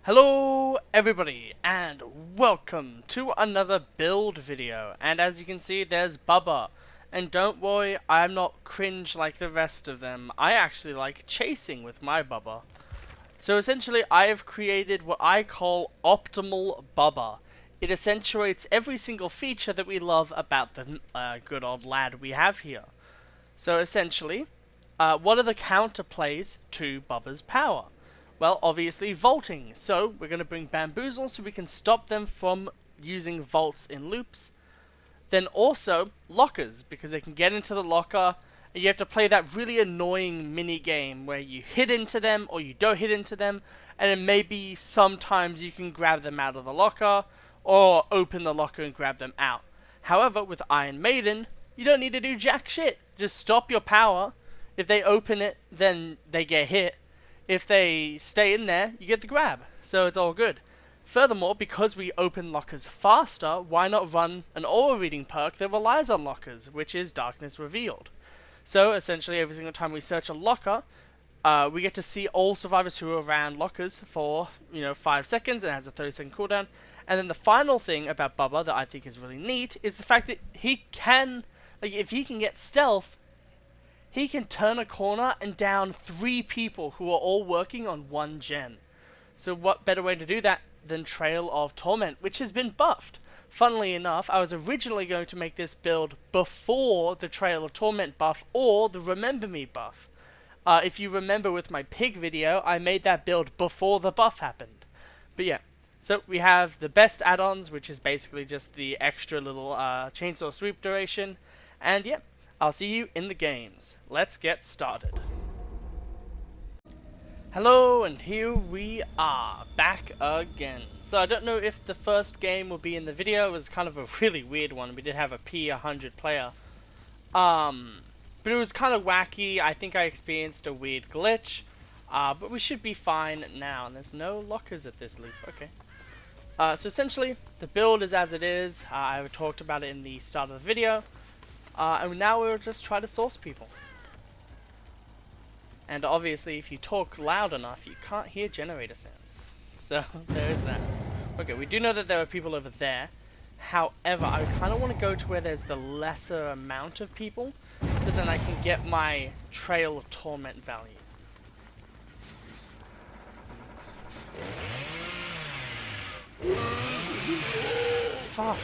Hello everybody and welcome to another build video, and as you can see there's Bubba, and don't worry, I'm not cringe like the rest of them. I actually like chasing with my Bubba. So essentially I have created what I call optimal Bubba. It accentuates every single feature that we love about the good old lad we have here. So essentially, what are the counterplays to Bubba's power? Well, obviously vaulting. So we're going to bring bamboozle so we can stop them from using vaults in loops. Then also lockers, because they can get into the locker and you have to play that really annoying mini game where you hit into them or you don't hit into them, and then maybe sometimes you can grab them out of the locker or open the locker and grab them out. However, with Iron Maiden, you don't need to do jack shit. Just stop your power. If they open it, then they get hit. If they stay in there, you get the grab. So it's all good. Furthermore, because we open lockers faster, why not run an aura reading perk that relies on lockers, which is Darkness Revealed. So essentially every single time we search a locker, we get to see all survivors who are around lockers for 5 seconds, and it has a 30-second cooldown. And then the final thing about Bubba that I think is really neat is the fact that he can, if he can get stealth, he can turn a corner and down 3 people who are all working on 1 gen. So what better way to do that than Trail of Torment, which has been buffed. Funnily enough, I was originally going to make this build before the Trail of Torment buff or the Remember Me buff. If you remember with my pig video, I made that build before the buff happened. But yeah, so we have the best add-ons, which is basically just the extra little chainsaw sweep duration. And yeah, I'll see you in the games. Let's get started. Hello, and here we are, back again. So I don't know if the first game will be in the video. It was kind of a really weird one. We did have a P100 player. But it was kind of wacky. I think I experienced a weird glitch. But we should be fine now. And there's no lockers at this loop. Okay. So essentially, the build is as it is. I talked about it in the start of the video. And now we'll just try to source people. And obviously, if you talk loud enough, you can't hear generator sounds. So, there is that. Okay, we do know that there are people over there. However, I kind of want to go to where there's the lesser amount of people, so then I can get my Trail of Torment value. Fuck.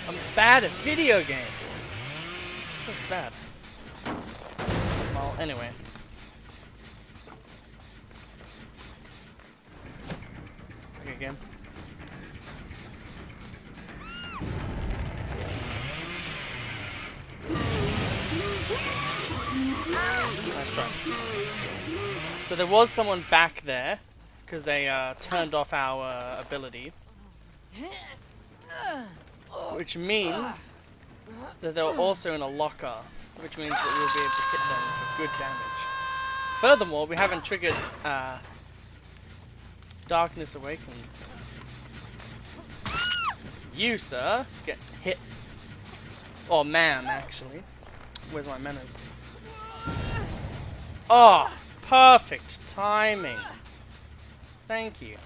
I'm bad at video games. That's bad. Well, anyway. Okay, again. Nice try. So there was someone back there, because they turned off our ability. Which means that they're also in a locker, which means that we'll be able to hit them for good damage. Furthermore, we haven't triggered Darkness Awakens. You, sir, get hit. Or ma'am, actually. Where's my manners? Oh, perfect timing. Thank you.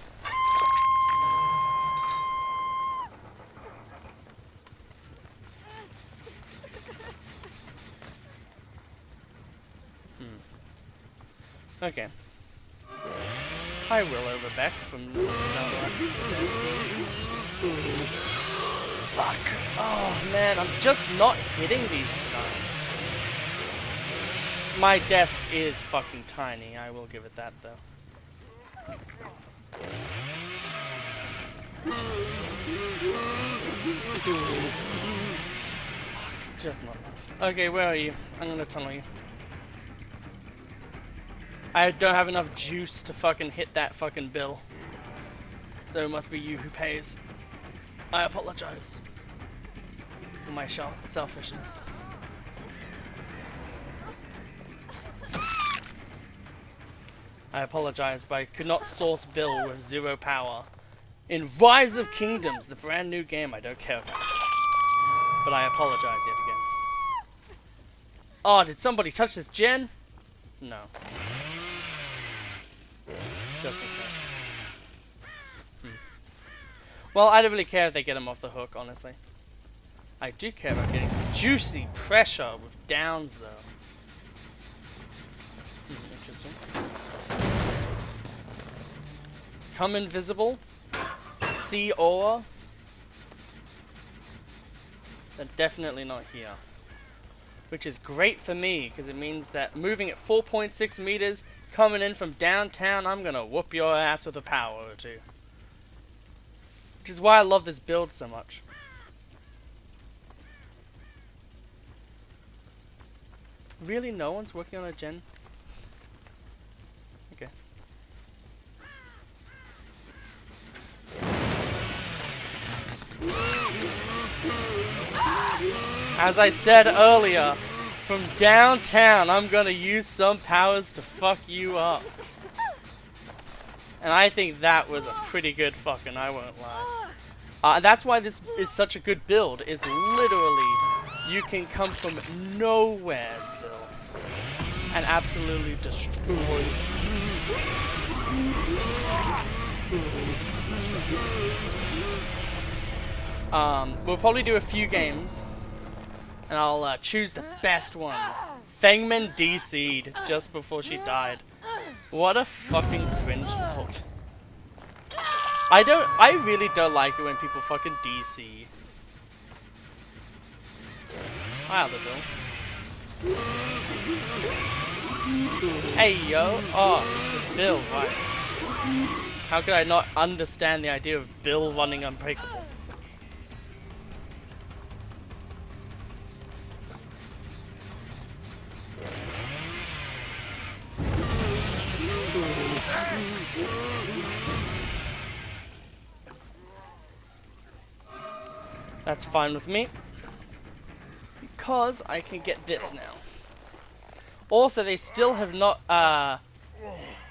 Okay. Hi, Willow Rebecca from Fuck. Oh man, I'm just not hitting these tonight. My desk is fucking tiny, I will give it that though. Fuck, just not enough. Okay, where are you? I'm gonna tunnel you. I don't have enough juice to fucking hit that fucking bill. So it must be you who pays. I apologize for my selfishness. I apologize, but I could not source Bill with 0 power. In Rise of Kingdoms, the brand new game I don't care about. But I apologize yet again. Oh, did somebody touch this gen? No. Just in case. Well, I don't really care if they get him off the hook, honestly. I do care about getting some juicy pressure with downs, though. Interesting. Come invisible. See aura. They're definitely not here. Which is great for me, because it means that moving at 4.6 meters, coming in from downtown, I'm gonna whoop your ass with a power or two. Which is why I love this build so much. Really? No one's working on a gen? Okay. As I said earlier, from downtown, I'm gonna use some powers to fuck you up. And I think that was a pretty good fucking, I won't lie. That's why this is such a good build, is literally, you can come from nowheresville and absolutely destroys. We'll probably do a few games, and I'll choose the best ones. Fengman DC'd just before she died. What a fucking cringe note. I really don't like it when people fucking DC. Hi, other Bill. Hey, yo. Oh, Bill, right. How could I not understand the idea of Bill running Unbreakable? That's fine with me, because I can get this now. Also, they still have not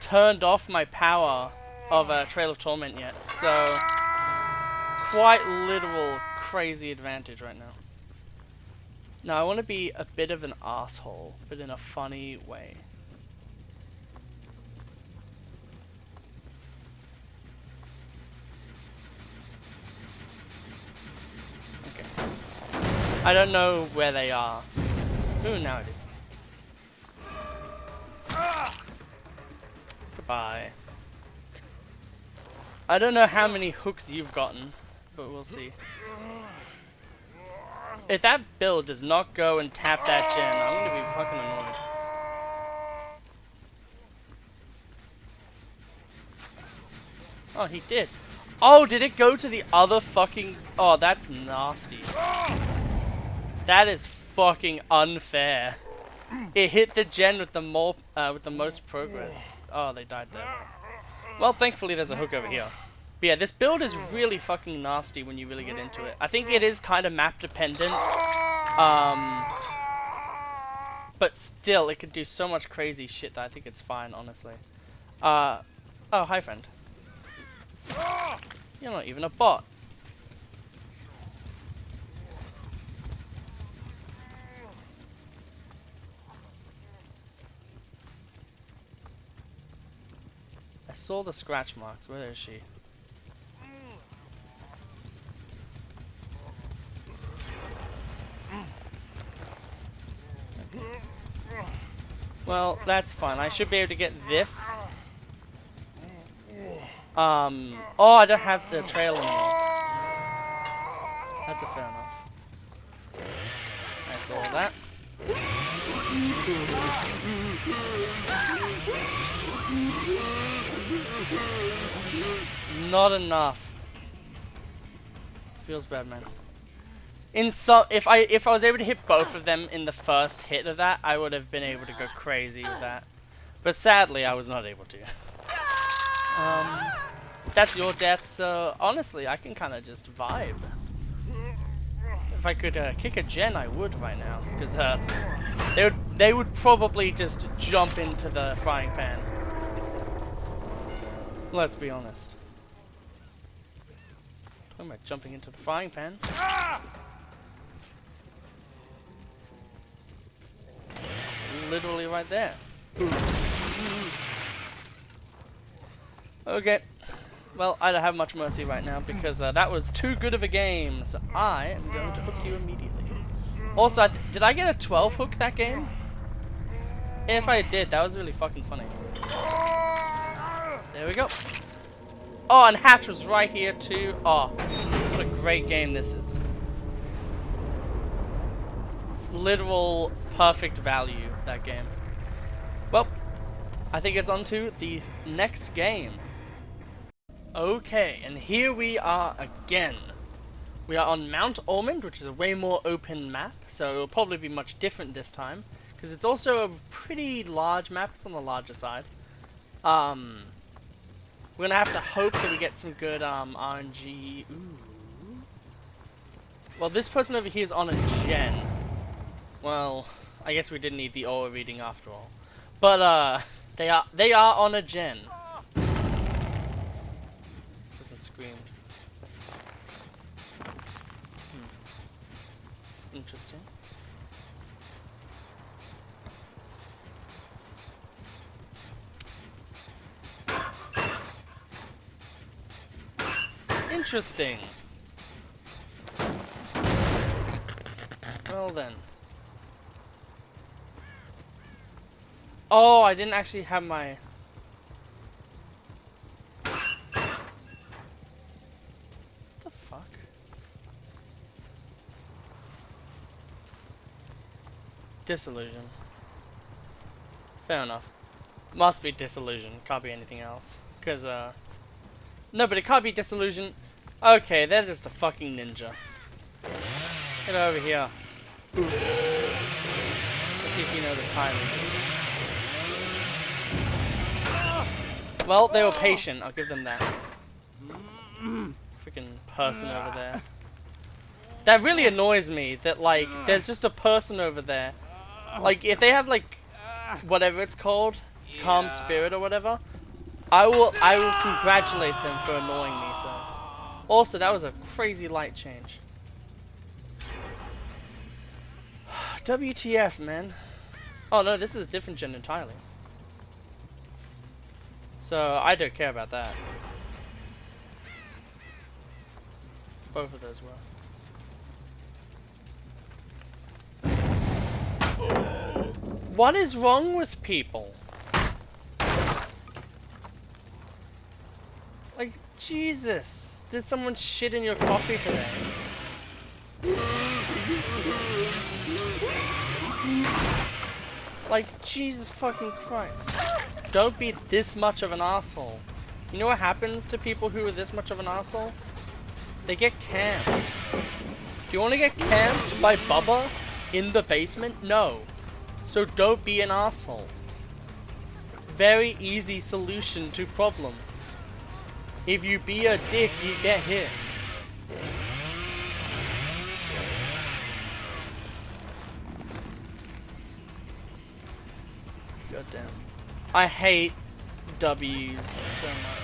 turned off my power of Trail of Torment yet, so quite literal crazy advantage right now. Now I want to be a bit of an asshole, but in a funny way. I don't know where they are. Ooh, now I do. Goodbye. I don't know how many hooks you've gotten, but we'll see. If that build does not go and tap that gen, I'm gonna be fucking annoyed. Oh, he did. Oh, did it go to the other fucking... Oh, that's nasty. That is fucking unfair. It hit the gen with the most progress. Oh, they died there. Well, thankfully there's a hook over here. But yeah, this build is really fucking nasty when you really get into it. I think it is kind of map dependent. But still, it could do so much crazy shit that I think it's fine, honestly. Oh, hi friend. You're not even a bot. I saw the scratch marks. Where is she? Okay. Well, that's fine. I should be able to get this. Oh, I don't have the trail anymore. That's a fair enough. I saw that. Not enough. Feels bad, man. If I was able to hit both of them in the first hit of that, I would have been able to go crazy with that. But sadly, I was not able to. That's your death, so honestly, I can kind of just vibe. If I could kick a gen, I would right now, because they would probably just jump into the frying pan. Let's be honest. Talking about jumping into the frying pan. Literally right there. Okay. Well, I don't have much mercy right now because that was too good of a game. So I am going to hook you immediately. Also, did I get a 12 hook that game? If I did, that was really fucking funny. There we go. Oh, and Hatch was right here too. Oh, what a great game this is. Literal perfect value, that game. Well, I think it's on to the next game. Okay, and here we are again. We are on Mount Ormond, which is a way more open map, so it'll probably be much different this time, because it's also a pretty large map. It's on the larger side. We're gonna have to hope that we get some good RNG. Ooh. Well, this person over here is on a gen. Well, I guess we didn't need the aura reading after all. But they are on a gen. Doesn't scream. Interesting. Interesting. Well then. Oh, I didn't actually have my... What the fuck? Disillusion. Fair enough. Must be disillusion. Can't be anything else. Because, no, but it can't be disillusion. Okay, they're just a fucking ninja. Get over here. Let's see if you know the timing. Well, they were patient. I'll give them that. Freaking person over there. That really annoys me. That like, there's just a person over there. Like, if they have like, whatever it's called, calm spirit or whatever, I will congratulate them for annoying me. So, also that was a crazy light change. WTF, man. Oh no, this is a different gen entirely. So I don't care about that. Both of those were. What is wrong with people? Like, Jesus. Did someone shit in your coffee today? Like, Jesus fucking Christ. Don't be this much of an asshole. You know what happens to people who are this much of an asshole? They get camped. Do you want to get camped by Bubba in the basement? No. So don't be an asshole. Very easy solution to problem. If you be a dick, you get hit. Goddamn. I hate W's so much.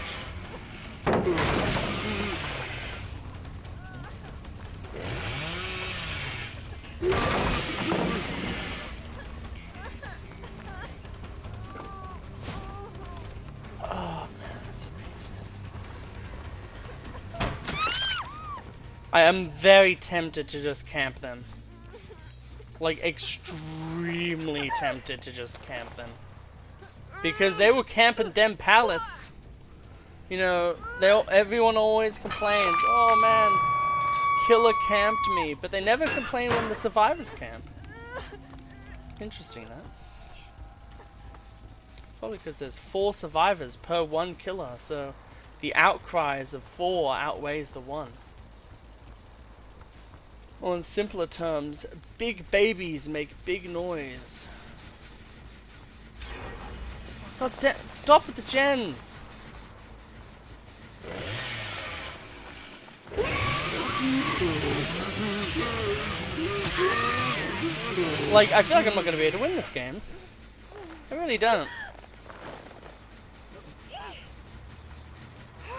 Oh man, that's so painful. I am very tempted to just camp them. Like, extremely tempted to just camp them. Because they were camping them pallets. You know, everyone always complains, oh man, killer camped me. But they never complain when the survivors camp. Interesting, that. It's probably because there's 4 survivors per 1 killer, so the outcries of 4 outweighs the 1. Or in simpler terms, big babies make big noise. Oh, stop with the gens! Like, I feel like I'm not gonna be able to win this game. I really don't.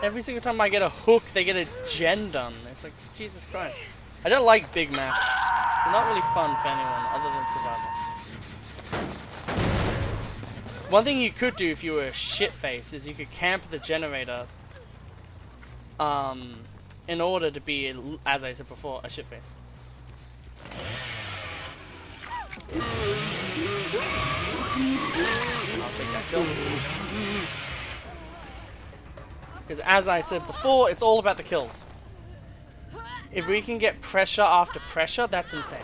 Every single time I get a hook, they get a gen done. It's like, Jesus Christ. I don't like big maps. They're not really fun for anyone other than survival. One thing you could do if you were a shitface is you could camp the generator in order to be, as I said before, a shitface. I'll take that kill. Because as I said before, it's all about the kills. If we can get pressure after pressure, that's insane.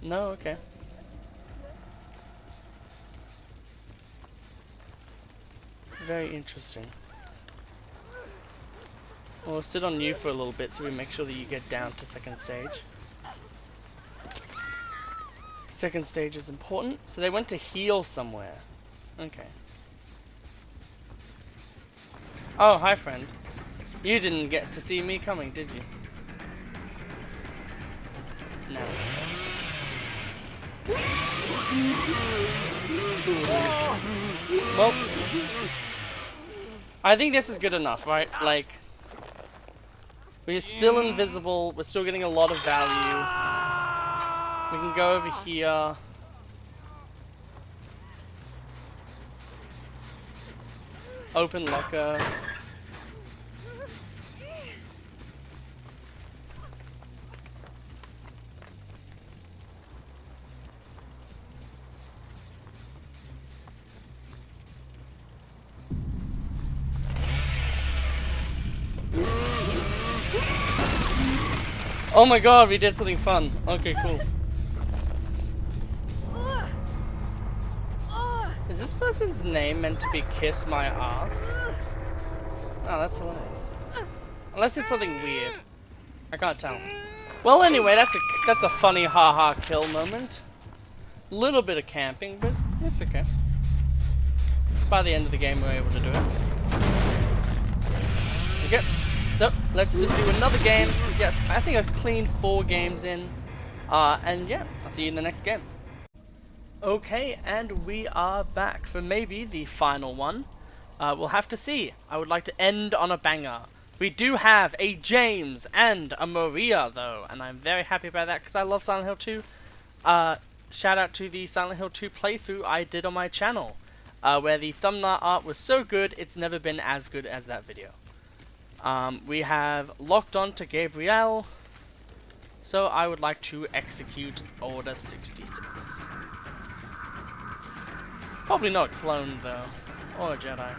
No, okay. Very interesting. We'll sit on you for a little bit so we make sure that you get down to second stage. Second stage is important. So they went to heal somewhere. Okay. Oh, hi friend. You didn't get to see me coming, did you? No. Well, I think this is good enough, right? Like, we're still invisible, we're still getting a lot of value. We can go over here. Open locker. Oh my god, we did something fun. Okay, cool. Is this person's name meant to be Kiss My Ass? Oh, that's hilarious. Unless it's something weird. I can't tell. Well, anyway, that's a funny haha kill moment. Little bit of camping, but it's okay. By the end of the game, we're able to do it. Okay. So, let's just do another game. Yes, I think a clean 4 games in. And yeah, I'll see you in the next game. Okay, and we are back for maybe the final one. We'll have to see. I would like to end on a banger. We do have a James and a Maria, though, and I'm very happy about that because I love Silent Hill 2. Shout out to the Silent Hill 2 playthrough I did on my channel, where the thumbnail art was so good, it's never been as good as that video. We have locked on to Gabrielle, so I would like to execute Order 66. Probably not clone though, or a Jedi.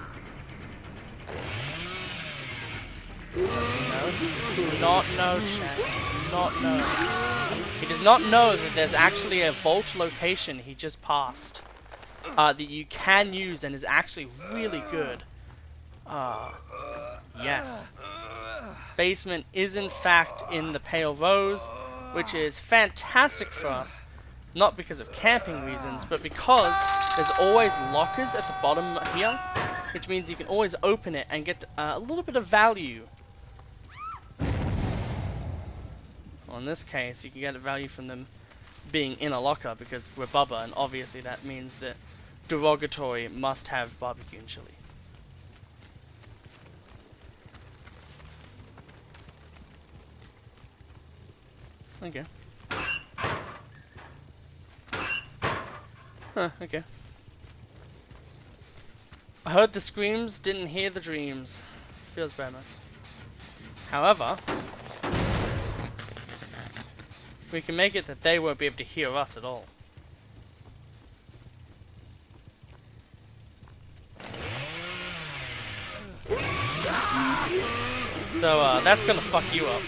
He does not know, chat. He does not know. He does not know that there's actually a vault location he just passed that you can use and is actually really good. Yes. Basement is in fact in the Pale Rose, which is fantastic for us. Not because of camping reasons, but because there's always lockers at the bottom here, which means you can always open it and get a little bit of value. Well, in this case, you can get a value from them being in a locker because we're Bubba, and obviously that means that derogatory must have barbecue and chili. Okay. Huh, okay. I heard the screams, didn't hear the dreams. Feels bad, man. However, we can make it that they won't be able to hear us at all. So, that's gonna fuck you up.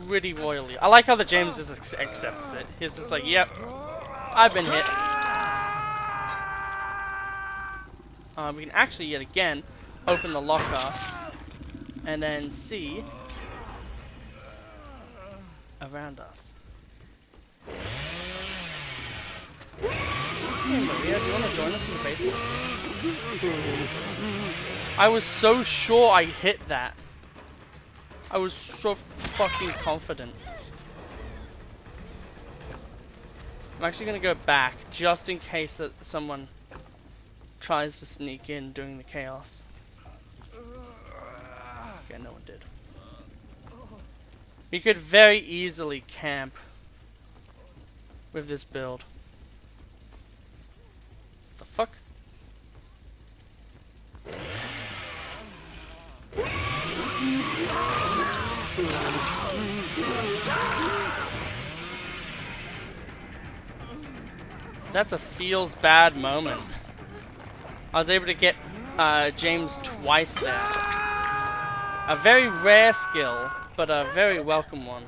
Pretty royally. I like how the James just accepts it. He's just like, yep, I've been hit. We can actually, yet again, open the locker and then see around us. Hey Maria, do you want to join us in the basement? I was so sure I hit that. I was so fucking confident. I'm actually gonna go back just in case that someone tries to sneak in during the chaos. Okay, no one did. We could very easily camp with this build. The fuck? That's a feels bad moment. I was able to get James twice there. A very rare skill, but a very welcome one.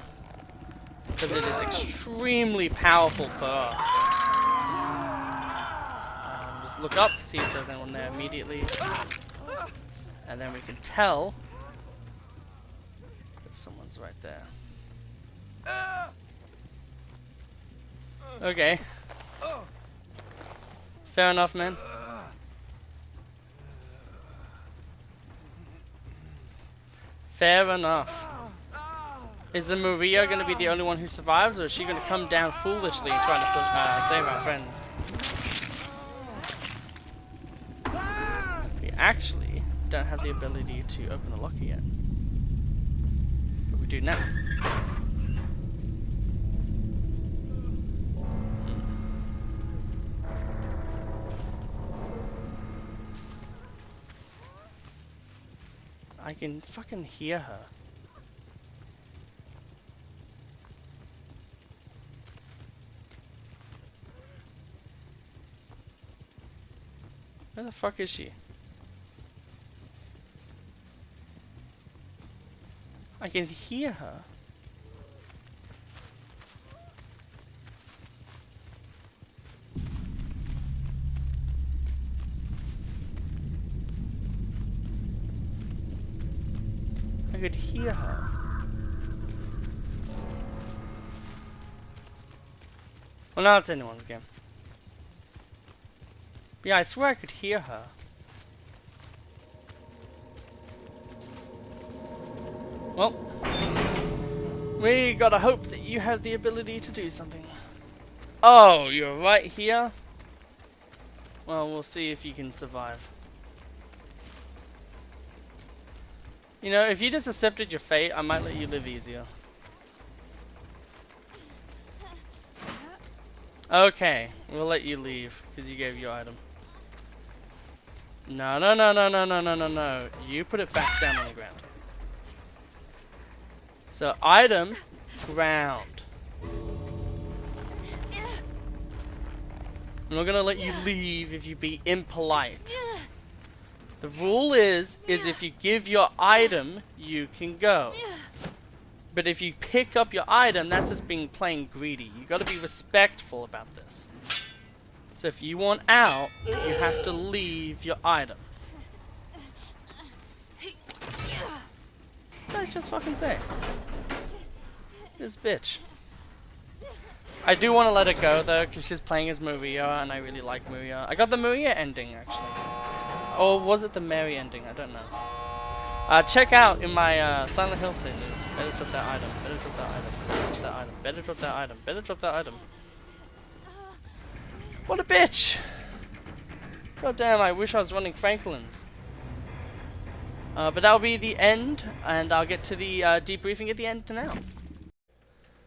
Because it is extremely powerful for us. Just look up, see if there's anyone there immediately. And then we can tell that someone's right there. Okay. Fair enough, man. Fair enough. Is the Maria going to be the only one who survives, or is she going to come down foolishly and try to save our friends? We actually don't have the ability to open the locker yet. But we do now. I can fucking hear her. Where the fuck is she? I can hear her. I could hear her. Well, now it's anyone's game. Yeah, I swear I could hear her. Well, we gotta hope that you have the ability to do something. Oh, you're right here? Well, we'll see if you can survive. You know, if you just accepted your fate, I might let you live easier. Okay, we'll let you leave, because you gave your item. No, no, no, no, no, no, no, no, no. You put it back down on the ground. So, item, ground. I'm not gonna let you leave if you be impolite. The rule is if you give your item, you can go. But if you pick up your item, that's just being plain greedy. You gotta be respectful about this. So if you want out, you have to leave your item. What did I just fucking say? This bitch. I do want to let it go though, because she's playing as Maria, and I really like Maria. I got the Maria ending actually. Or was it the Mary ending? I don't know. Check out in my Silent Hill playlist. Better drop that item. Better drop that item. Better drop that item. Better drop that item. Better drop that item. What a bitch! God damn, I wish I was running Franklin's. But that'll be the end, and I'll get to the debriefing at the end now.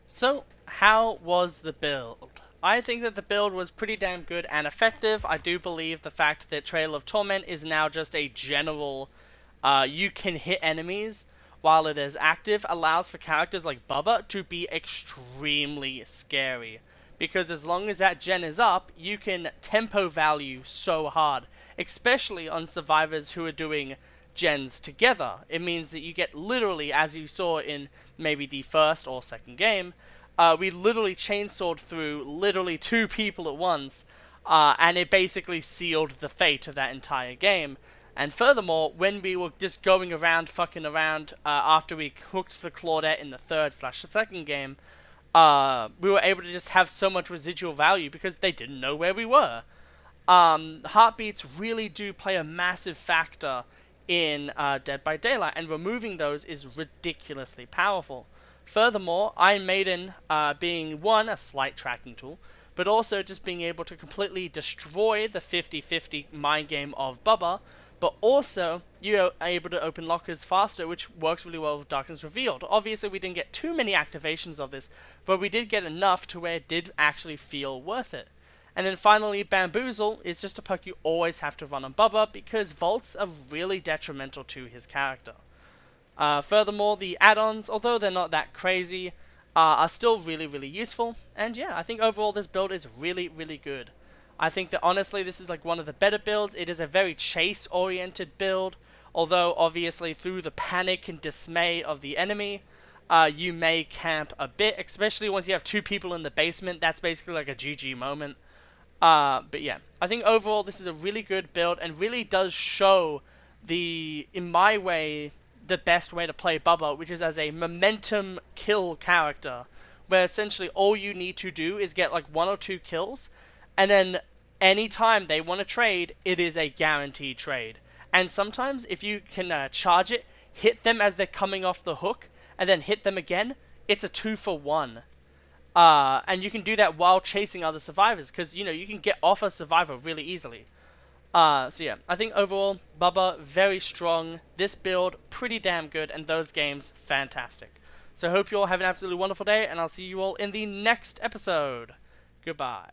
So, how was the build? I think that the build was pretty damn good and effective. I do believe the fact that Trail of Torment is now just a general, you can hit enemies while it is active, allows for characters like Bubba to be extremely scary. Because as long as that gen is up, you can tempo value so hard, especially on survivors who are doing gens together. It means that you get literally, as you saw in maybe the first or second game, we literally chainsawed through literally 2 people at once, and it basically sealed the fate of that entire game. And furthermore, when we were just going around, fucking around, after we hooked the Claudette in the third/second game, we were able to just have so much residual value because they didn't know where we were. Heartbeats really do play a massive factor in Dead by Daylight, and removing those is ridiculously powerful. Furthermore, Iron Maiden being one, a slight tracking tool, but also just being able to completely destroy the 50-50 mind game of Bubba, but also you are able to open lockers faster, which works really well with Darkness Revealed. Obviously, we didn't get too many activations of this, but we did get enough to where it did actually feel worth it. And then finally, Bamboozle is just a perk you always have to run on Bubba, because vaults are really detrimental to his character. Furthermore, the add-ons, although they're not that crazy, are still really, really useful. And yeah, I think overall this build is really, really good. I think that honestly this is like one of the better builds. It is a very chase-oriented build, although obviously through the panic and dismay of the enemy, you may camp a bit, especially once you have two people in the basement. That's basically like a GG moment. But yeah, I think overall this is a really good build and really does show in my way, the best way to play Bubba, which is as a momentum kill character, where essentially all you need to do is get like 1 or 2 kills, and then anytime they want to trade, it is a guaranteed trade. And sometimes if you can charge it, hit them as they're coming off the hook, and then hit them again, it's a 2-for-1. And you can do that while chasing other survivors, because you know you can get off a survivor really easily. So yeah, I think overall, Bubba, very strong. This build, pretty damn good, and those games, fantastic. So I hope you all have an absolutely wonderful day, and I'll see you all in the next episode. Goodbye.